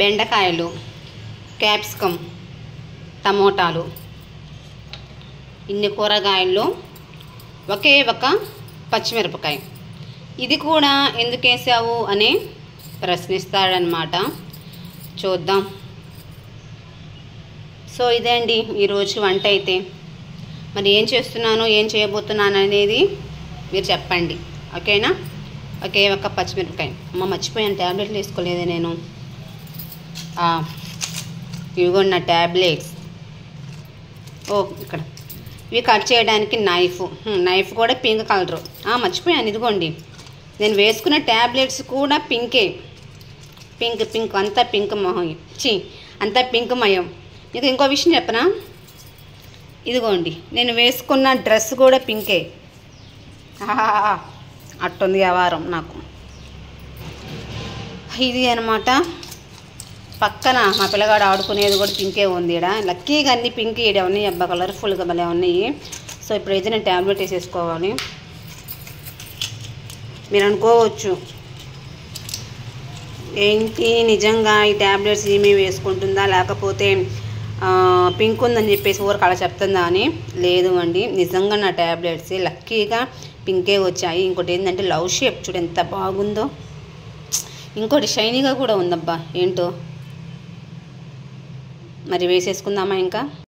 బెండకాయలు, క్యాప్సికమ్, టమోటాలు, ఇన్ని కూరగాయల్లో ఒకే ఒక పచ్చిమిరపకాయ. ఇది కూడా ఎందుకు వేసావు అని ప్రశ్నిస్తాడనమాట. చూద్దాం. సో ఇదే అండి ఈరోజు వంట అయితే. మరి ఏం చేస్తున్నాను, ఏం చేయబోతున్నాను అనేది మీరు చెప్పండి, ఓకేనా? ఒకే ఒక పచ్చిమిరపకాయ. అమ్మ మర్చిపోయాను, ట్యాబ్లెట్లు వేసుకోలేదే నేను. ఇవిగోండి నా ట్యాబ్లెట్స్. ఇక్కడ ఇవి కట్ చేయడానికి నైఫ్ కూడా పింక్ కలరు. మర్చిపోయాను, ఇదిగోండి నేను వేసుకున్న ట్యాబ్లెట్స్ కూడా పింకే. పింక్ అంతా పింక్ మొహం, అంతా పింక్ మయం. మీకు ఇంకో విషయం చెప్పనా, ఇదిగోండి నేను వేసుకున్న డ్రెస్ కూడా పింకే. అట్టుంది వ్యవహారం నాకు. ఇది అనమాట. పక్కన మా పిల్లగాడు ఆడుకునేది కూడా పింకే ఉంది. ఇక్కడ లక్కీగా అన్నీ పింక్ ఈడ ఉన్నాయి. అబ్బా కలర్ఫుల్గా భలే ఉన్నాయి. సో ఇప్పుడైతే నేను ట్యాబ్లెట్ వేసేసుకోవాలి. మీరు అనుకోవచ్చు ఏంటి నిజంగా ఈ ట్యాబ్లెట్స్ ఏమీ వేసుకుంటుందా, లేకపోతే పింక్ ఉందని చెప్పేసి ఊరికి అలా చెప్తుందా అని. లేదు అండి, నిజంగా నా ట్యాబ్లెట్స్ లక్కీగా పింకే వచ్చాయి. ఇంకోటి ఏంటంటే లవ్ షేప్ చూడు ఎంత బాగుందో. ఇంకోటి షైనీగా కూడా ఉందబ్బా ఏంటో. మరి వేసేసుకుందామా ఇంకా?